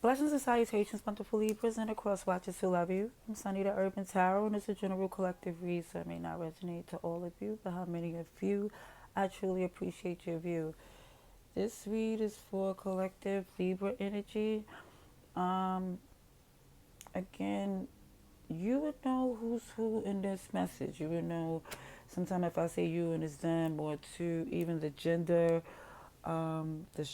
Blessings and salutations, wonderful Libras and across watchers who love you. I'm Sunny the Urban Tarot, and it's a general collective read, so it may not resonate to all of you, but how many of you, I truly appreciate your view. This read is for collective Libra energy. Um, Again, you would know who's who in this message. You would know, sometimes if I say you and it's them, or to even the gender, the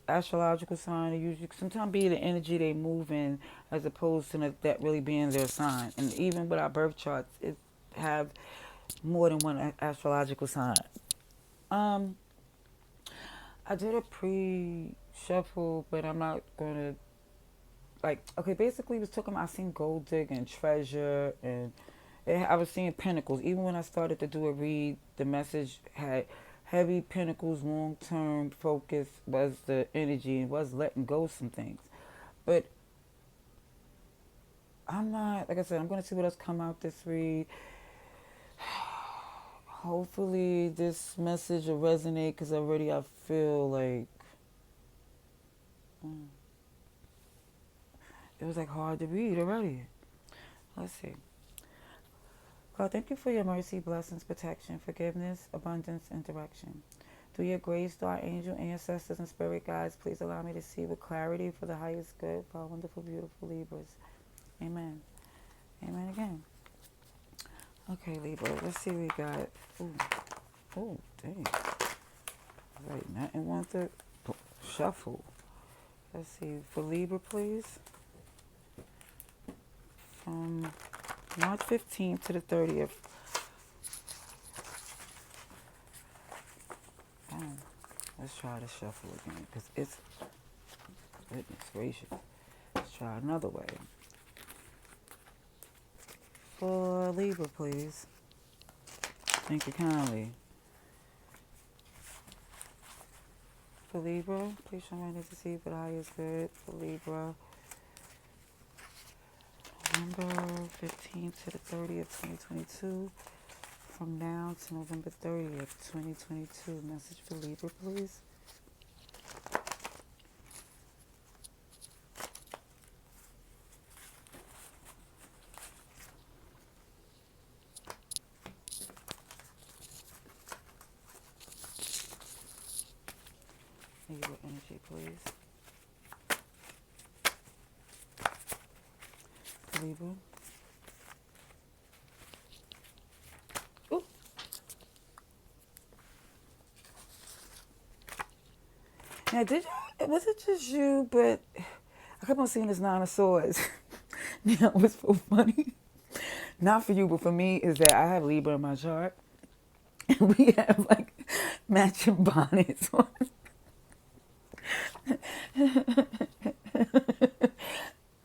astrological sign, it usually sometimes be the energy they move in, as opposed to that really being their sign. And even with our birth charts, it have more than one astrological sign. Um, I did a pre-shuffle, but I'm not gonna like. Okay, basically, it was talking about I seen gold dig and treasure, and I was seeing pentacles. Even when I started to do a read, the message had heavy pentacles, long term focus was the energy and was letting go some things. But I'm not, like I said, I'm going to see what else come out this read. Hopefully this message will resonate because already I feel like it was like hard to read already. Let's see. God, thank you for your mercy, blessings, protection, forgiveness, abundance, and direction. Through your grace, through our angel ancestors and spirit guides, please allow me to see with clarity for the highest good for our wonderful, beautiful Libras. Amen. Amen again. Okay, Libra, let's see what we got. Ooh, oh, dang. Right, nothing want to shuffle. Let's see, for Libra, please. From March 15th to the 30th. Oh, let's try to shuffle again, because it's, goodness gracious. Let's try another way. For Libra, please. Thank you kindly. For Libra, please show me to see for the highest good. For Libra, November 15th to the 30th, 2022. From now to November 30th, 2022. Message for Libra, please. Libra energy, please. For Libra. Ooh. Now, was it just you, but I kept on seeing this Nine of Swords. Now, what's so funny, not for you, but for me, is that I have Libra in my chart. And we have like matching bonnets on.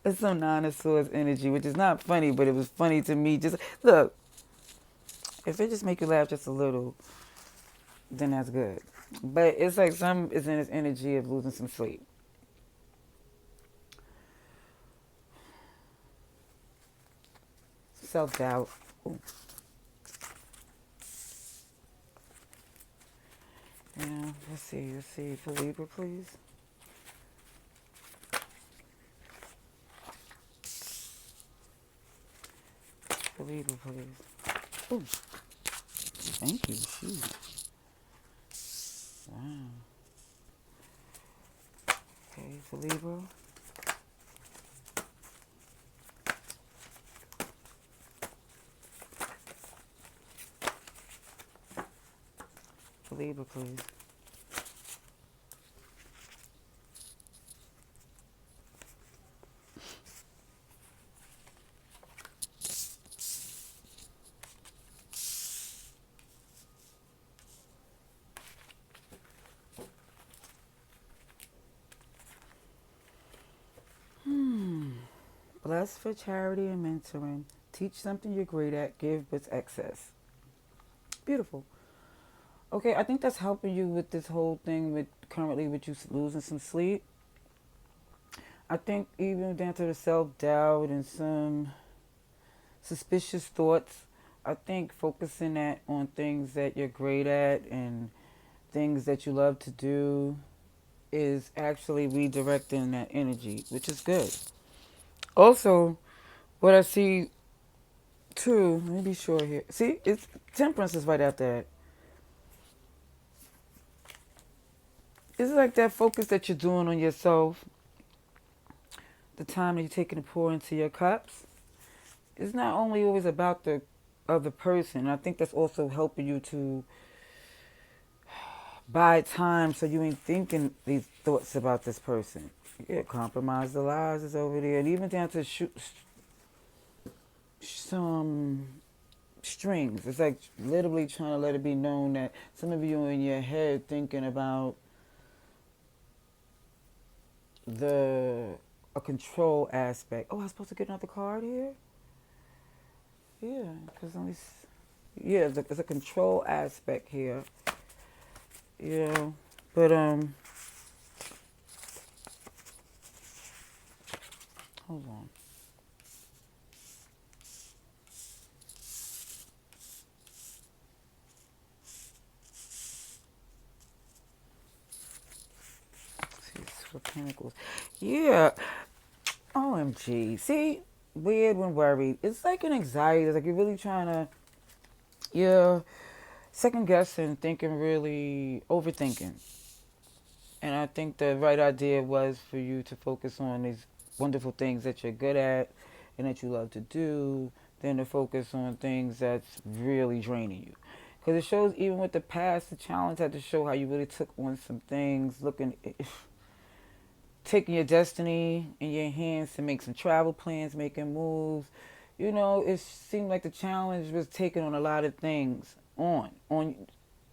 It's some Nine of Swords energy, which is not funny, but it was funny to me. Just look, if it just make you laugh just a little, then that's good. But it's like some is in this energy of losing some sleep. Self-doubt. Ooh. Yeah, let's see. For Libra, please. For Libra, please. Ooh, thank you. Shoot. Wow. Okay, for Libra. For Libra, please. Bless for charity and mentoring. Teach something you're great at. Give with excess. Beautiful. Okay, I think that's helping you with this whole thing with currently with you losing some sleep. I think even down to the self-doubt and some suspicious thoughts, I think focusing that on things that you're great at and things that you love to do is actually redirecting that energy, which is good. Also, what I see too, let me be sure here. See, it's Temperance is right after that. It's like that focus that you're doing on yourself, the time that you're taking to pour into your cups. It's not only always about the other person. I think that's also helping you to buy time so you ain't thinking these thoughts about this person. Yeah, compromise the lies is over there. And even down to shoot some strings. It's like literally trying to let it be known that some of you in your head thinking about a control aspect. Oh, I was supposed to get another card here? Yeah, because yeah, there's a control aspect here. Yeah, but hold on. For Pentacles. Yeah. OMG. See, weird when worried. It's like an anxiety. It's like you're really trying to, yeah, second guessing, thinking, really overthinking. And I think the right idea was for you to focus on these wonderful things that you're good at and that you love to do, than to focus on things that's really draining you. Because it shows, even with the past, the challenge had to show how you really took on some things, taking your destiny in your hands to make some travel plans, making moves. You know, it seemed like the challenge was taking on a lot of things on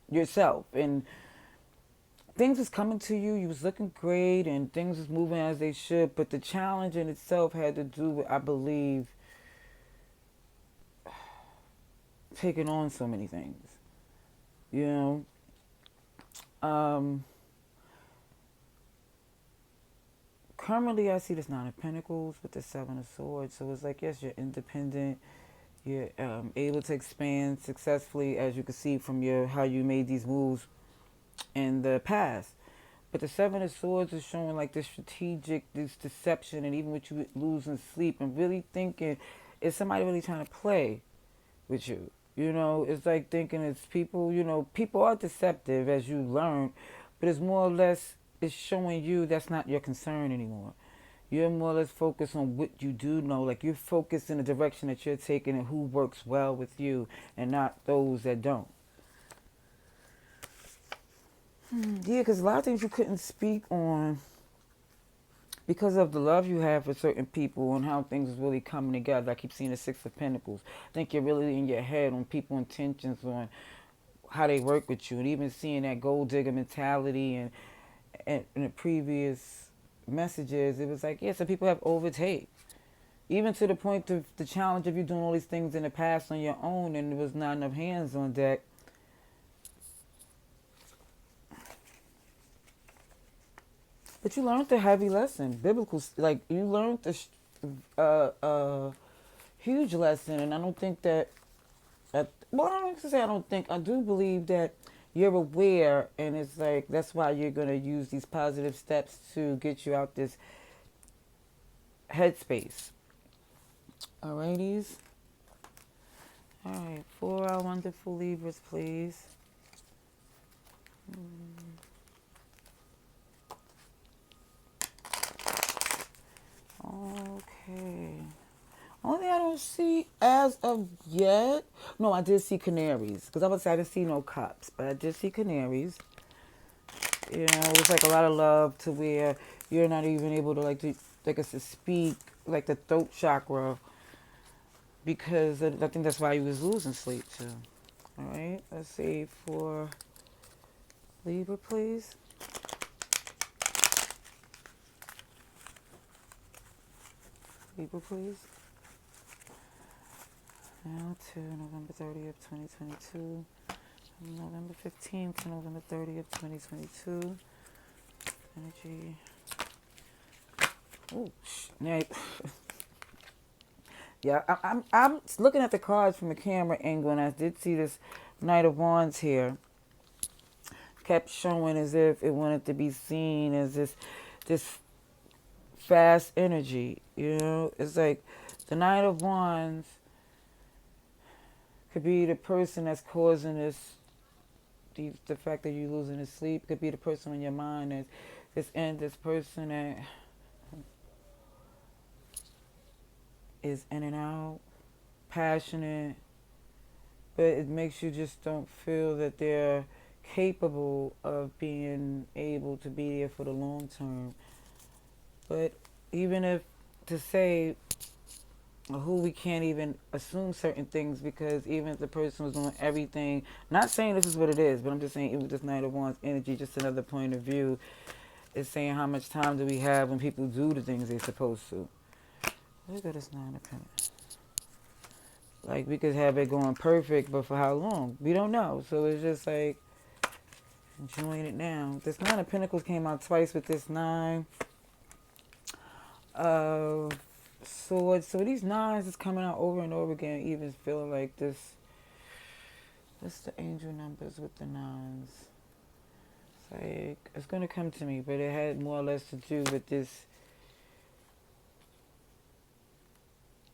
yourself, and things was coming to you. You was looking great, and things was moving as they should. But the challenge in itself had to do with, I believe, taking on so many things. You know, currently I see this Nine of Pentacles with the Seven of Swords. So it's like, yes, you're independent. You're able to expand successfully, as you can see from how you made these moves in the past. But the Seven of Swords is showing like this strategic, this deception, and even with you losing sleep and really thinking, is somebody really trying to play with you? You know, it's like thinking it's people, people are deceptive, as you learn, but it's more or less, it's showing you that's not your concern anymore. You're more or less focused on what you do know. Like, you're focused in the direction that you're taking and who works well with you, and not those that don't. Yeah, because a lot of things you couldn't speak on because of the love you have for certain people and how things is really coming together. I keep seeing the Six of Pentacles. I think you're really in your head on people's intentions, on how they work with you, and even seeing that gold digger mentality and in the previous messages, it was like, yeah, some people have overtake. Even to the point of the challenge of you doing all these things in the past on your own and there was not enough hands on deck. But you learned a heavy lesson, biblical, like you learned a huge lesson, and I don't think that, well, I don't say I don't think, I do believe that you're aware, and it's like, that's why you're going to use these positive steps to get you out this headspace. Alrighties. Alright, for our wonderful Libras, please. Okay. Only thing I don't see as of yet. No, I did see canaries. Because I was say I didn't see no cups. But I did see canaries. You know, it's like a lot of love to where you're not even able to to speak like the throat chakra. Because I think that's why you was losing sleep too. Alright, let's see for Libra, please. Libra, please. Now to November 30th, 2022. November 15th to November 30th, 2022. Energy. Oh, now, yeah, I'm looking at the cards from the camera angle, and I did see this Knight of Wands here. kept showing as if it wanted to be seen as this fast energy. You know, it's like the Knight of Wands could be the person that's causing the fact that you're losing the sleep. Could be the person on your mind that's this person that is in and out, passionate, but it makes you just don't feel that they're capable of being able to be there for the long term. But even if to say who, we can't even assume certain things, because even if the person was doing everything, not saying this is what it is, but I'm just saying even with this Knight of Wands energy, just another point of view, is saying how much time do we have when people do the things they're supposed to. Look at this Nine of Pentacles. Like, we could have it going perfect, but for how long? We don't know. So it's just like, enjoying it now. This Nine of Pentacles came out twice with this Nine of Swords. So these nines is coming out over and over again, even feeling like this. What's the angel numbers with the nines? It's like, it's going to come to me, but it had more or less to do with this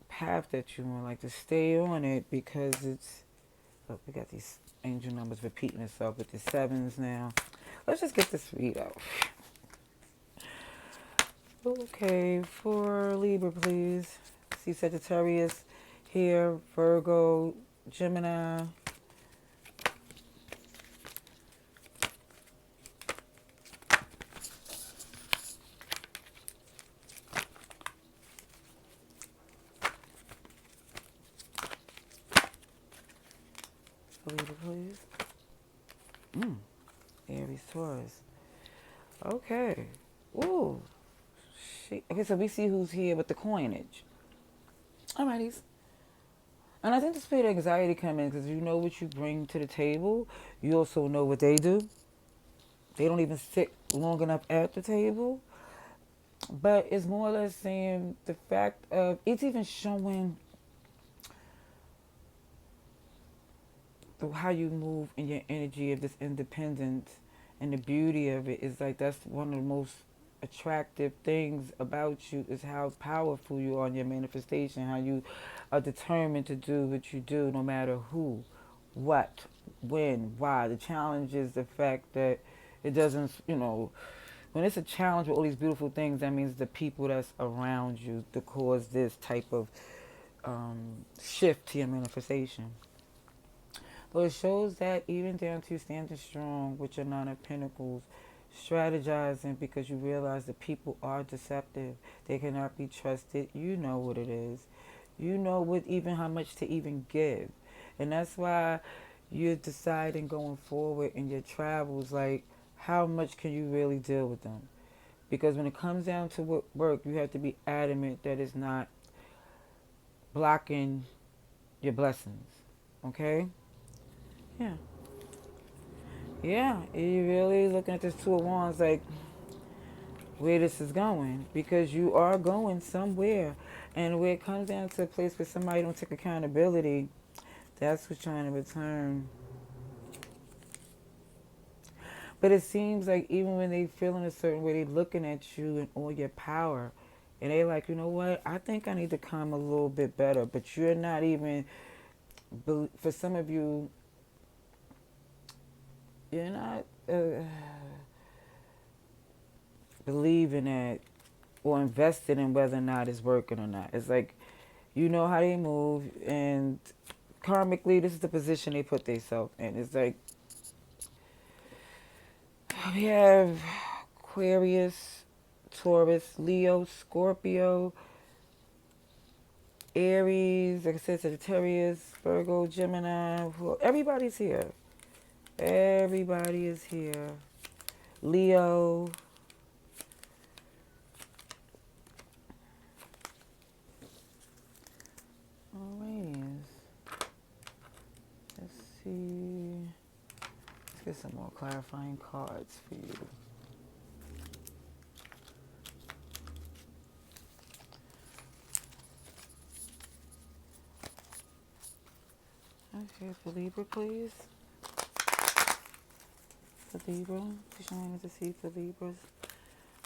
path that you want, like to stay on it, because it's, look, we got these angel numbers repeating itself with the sevens now. Let's just get this read out. Okay, for Libra, please. See Sagittarius here, Virgo, Gemini. Libra, please. Aries, Taurus. Okay. Ooh. Okay, so we see who's here with the coinage. Alrighties. And I think the spirit of anxiety come in because you know what you bring to the table. You also know what they do. They don't even sit long enough at the table. But it's more or less saying the fact of, it's even showing how you move in your energy of this independence, and the beauty of it is like that's one of the most attractive things about you, is how powerful you are in your manifestation, how you are determined to do what you do no matter who, what, when, why. The challenge is the fact that it doesn't, when it's a challenge with all these beautiful things, that means the people that's around you to cause this type of shift to your manifestation. But it shows that even down to standing strong with your Nine of Pentacles, strategizing, because you realize that people are deceptive. They cannot be trusted. You know what it is. You know what, even how much to even give. And that's why you're deciding going forward in your travels, like, how much can you really deal with them? Because when it comes down to work, you have to be adamant that it's not blocking your blessings. Okay? Yeah. Yeah, you really looking at this Two of Wands like where this is going, because you are going somewhere. And where it comes down to a place where somebody don't take accountability, that's what's trying to return. But it seems like even when they feeling a certain way, they looking at you and all your power. And they like, you know what, I think I need to come a little bit better. But you're not even, for some of you, you're not believing that or invested in whether or not it's working or not. It's like, you know how they move, and karmically, this is the position they put themselves in. It's like, we have Aquarius, Taurus, Leo, Scorpio, Aries, like I said, Sagittarius, Virgo, Gemini. Everybody's here. Everybody is here. Leo. Alrighty. Let's see. Let's get some more clarifying cards for you. Okay, for Libra, please. for Libra. Please show me to see for Libra's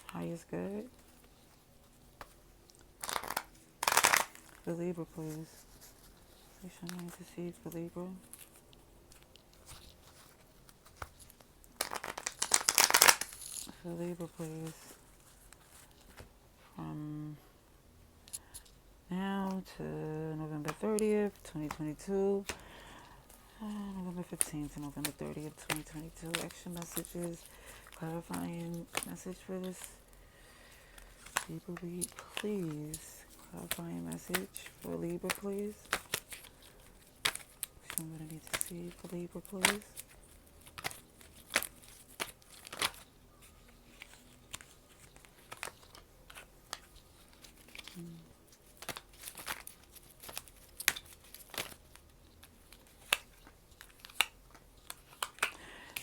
highest good. For Libra, please. Please show me to see for Libra. For Libra, please. From now to November 30th, 2022. November 15th to November 30th, 2022. Action messages. Clarifying message for this Libra week, please. Clarifying message for Libra, please. Show me what I need to see for Libra, please.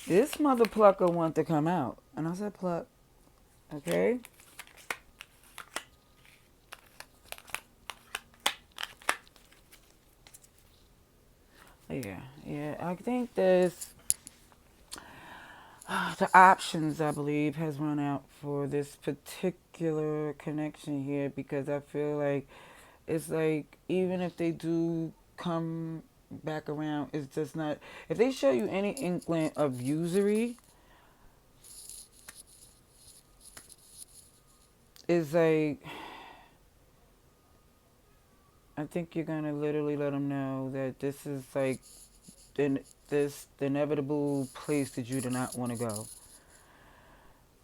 This mother plucker want to come out. And I said pluck. Okay? Yeah. I think there's the options, I believe, has run out for this particular connection here, because I feel like it's like even if they do come back around, it's just not, if they show you any inkling of usury, it's like, I think you're gonna literally let them know that this is like the inevitable place that you do not want to go.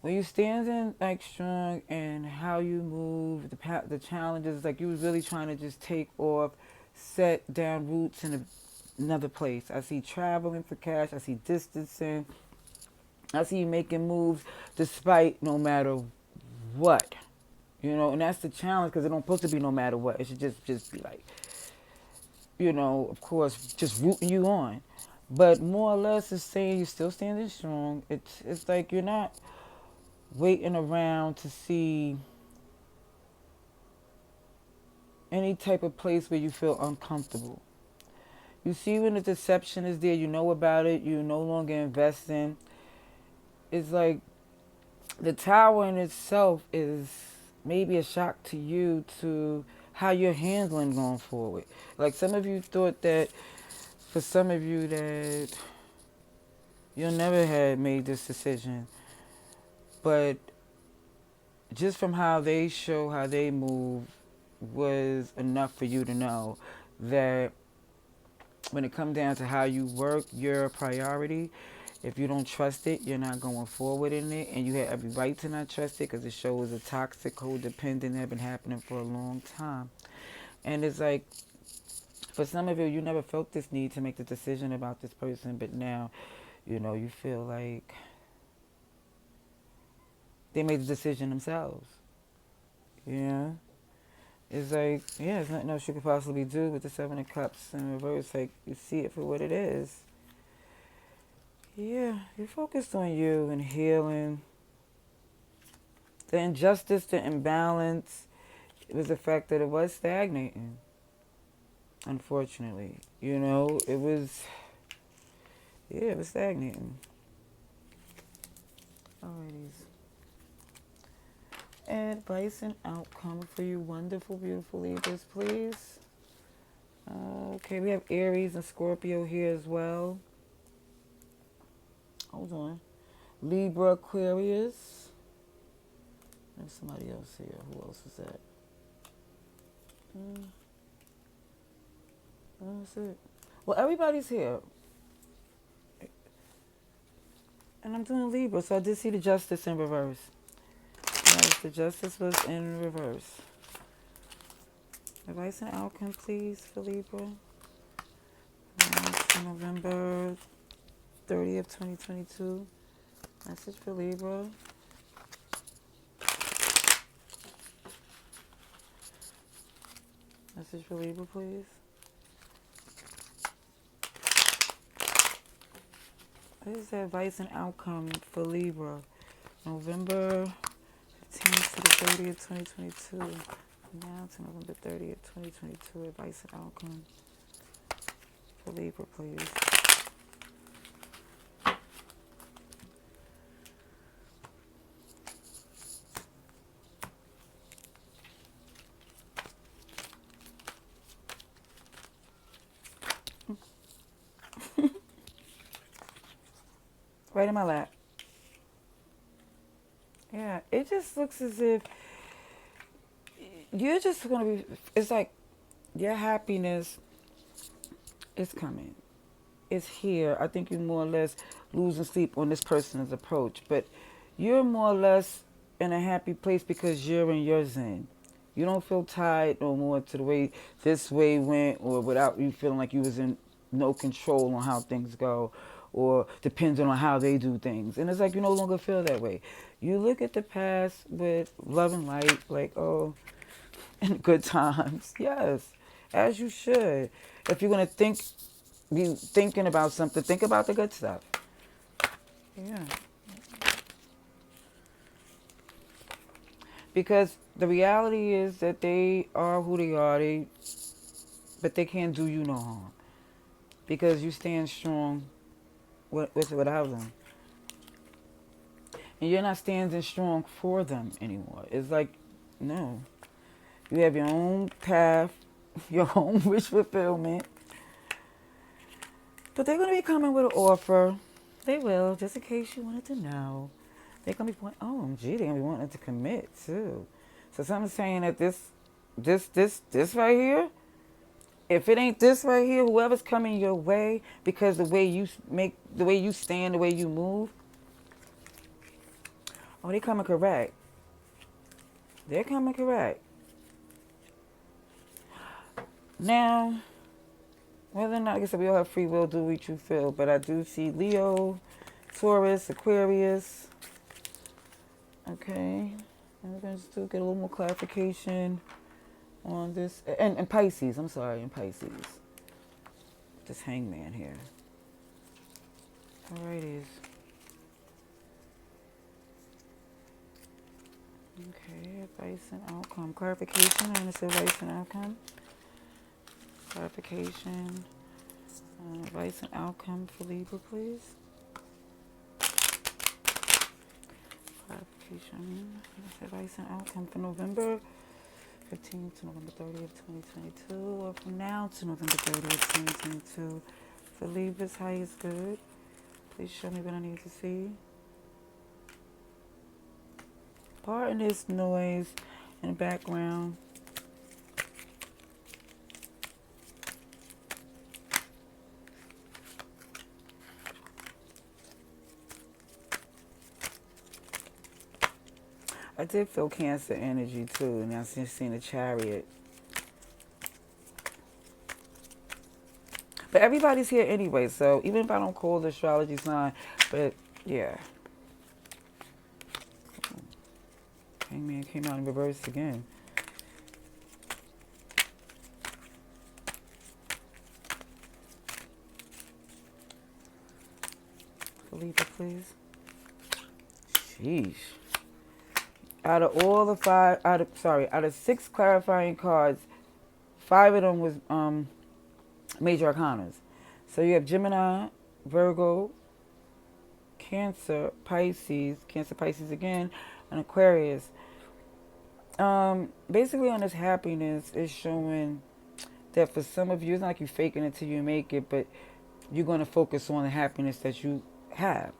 When you stand in like strong and how you move, the challenges, like you was really trying to just take off, set down roots in another place. I see traveling for cash. I see distancing. I see you making moves despite no matter what. And that's the challenge, because it don't supposed to be no matter what. It should just be like, of course, just rooting you on. But more or less, it's saying you're still standing strong. It's like you're not waiting around to see any type of place where you feel uncomfortable. You see when the deception is there, you know about it, you no longer invest in. It's like the tower in itself is maybe a shock to you to how you're handling going forward. Like some of you thought that, for some of you, that you'll never have made this decision. But just from how they show, how they move, was enough for you to know that when it comes down to how you work, you're a priority. If you don't trust it, you're not going forward in it, and you have every right to not trust it, because it shows a toxic, codependent that have been happening for a long time. And it's like, for some of you, you never felt this need to make the decision about this person, but now, you feel like they made the decision themselves. Yeah. It's like, there's nothing else you could possibly do with the Seven of Cups in reverse. Like, you see it for what it is. Yeah, you're focused on you and healing. The injustice, the imbalance, it was the fact that it was stagnating. Unfortunately. It was stagnating. Alrighties. Advice and outcome for you wonderful, beautiful Libras, please. Okay, we have Aries and Scorpio here as well. Hold on. Libra, Aquarius. There's somebody else here. Who else is that? That's it. Well, everybody's here. And I'm doing Libra, so I did see the Justice in reverse. Yes, the Justice was in reverse. Advice and outcome, please, for Libra. November 30th, 2022. Message for Libra. Message for Libra, please. What is the advice and outcome for Libra? November 15th to the 30th, 2022. Now to November 30th, 2022. Advice and outcome for Libra, please. Right in my lap. Yeah, it just looks as if you're just gonna be. It's like your happiness is coming. It's here. I think you're more or less losing sleep on this person's approach, but you're more or less in a happy place because you're in your zen. You don't feel tied no more to the way this way went, or without you feeling like you was in no control on how things go, or depending on how they do things. And it's like you no longer feel that way. You look at the past with love and light, like, oh, in good times. Yes, as you should. If you're gonna be thinking about something, think about the good stuff. Yeah. Because the reality is that they are who they are, but they can't do you no harm. Because you stand strong without them. And you're not standing strong for them anymore. It's like, no. You have your own path, your own wish fulfillment. But they're going to be coming with an offer. They will, just in case you wanted to know. They're going to be pointing, oh, gee, they're going to be wanting to commit, too. So something's saying that this right here, if it ain't this right here, whoever's coming your way, because the way you stand, the way you move, oh, they coming correct. They're coming correct. Now, whether or not, like I said, we all have free will, do what you feel, but I do see Leo, Taurus, Aquarius. Okay, and we're going to still get a little more clarification on this. And Pisces, I'm sorry, and Pisces. This hangman here. Alrighties. Okay, advice and outcome. Clarification on this advice and outcome. Clarification on advice and outcome for Libra, please. Clarification. Advice and outcome for November 15th to November 30th, 2022, or from now to November 30th, 2022. For Libras, highest good. Please show me what I need to see. Pardon this noise in the background. I did feel Cancer energy too, and I've just seen a Chariot. But everybody's here anyway, so even if I don't call the astrology sign, but yeah. Hangman came out in reverse again. Libra, please. Sheesh. Out of all the out of 6 clarifying cards, 5 of them was major arcanas. So you have Gemini, Virgo, Cancer, Pisces again, and Aquarius. Basically on this happiness is showing that for some of you, it's not like you're faking it till you make it, but you're going to focus on the happiness that you have.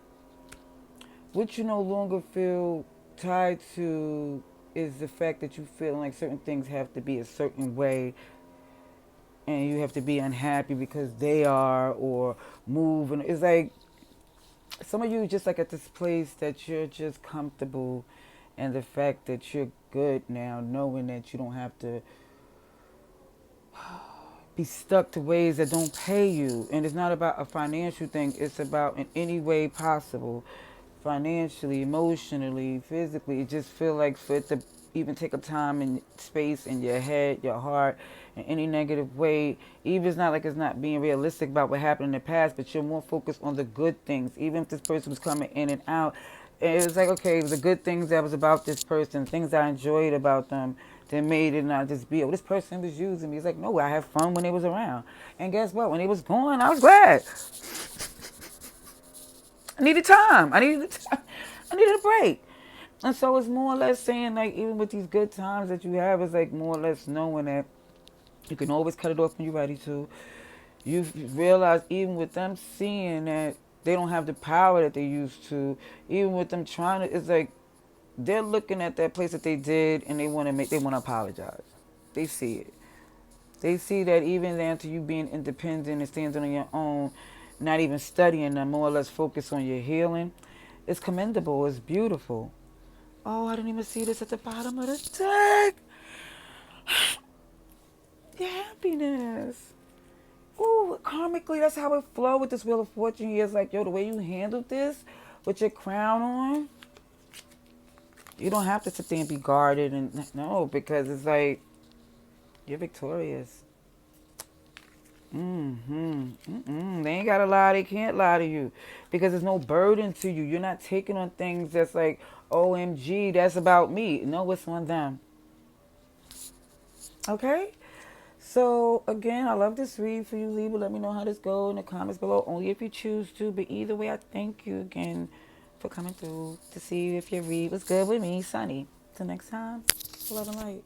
What you no longer feel tied to is the fact that you feel like certain things have to be a certain way and you have to be unhappy because they are, or move. And it's like some of you just like at this place that you're just comfortable, and the fact that you're good now, knowing that you don't have to be stuck to ways that don't pay you. And it's not about a financial thing, it's about in any way possible, financially, emotionally, physically. It just feel like for it to even take up time and space in your head, your heart, in any negative way. Even it's not like it's not being realistic about what happened in the past, but you're more focused on the good things. Even if this person was coming in and out, it was like, okay, the good things that was about this person, things I enjoyed about them, that made it not just be, oh, this person was using me. It's like, no, I had fun when they was around. And guess what? When they was gone, I was glad. I needed time. I needed a break. And so it's more or less saying, like, even with these good times that you have, it's like more or less knowing that you can always cut it off when you're ready to. You realize even with them seeing that They don't have the power that they used to. Even with them trying to, it's like they're looking at that place that they did, and they want to apologize. They see it. They see that even down to you being independent and standing on your own, not even studying and more or less focus on your healing, it's commendable. It's beautiful. Oh, I didn't even see this at the bottom of the deck. Your happiness. Ooh, karmically, that's how it flow with this Wheel of Fortune here. It's like, yo, the way you handled this with your crown on, you don't have to sit there and be guarded and no, because it's like you're victorious. They ain't gotta lie. They can't lie to you because there's no burden to you. You're not taking on things that's like, OMG, that's about me. No, it's on them. Okay? So, again, I love this read for you, Libra. Let me know how this goes in the comments below, only if you choose to. But either way, I thank you again for coming through to see if your read was good with me, Sunny. Till next time, love and light.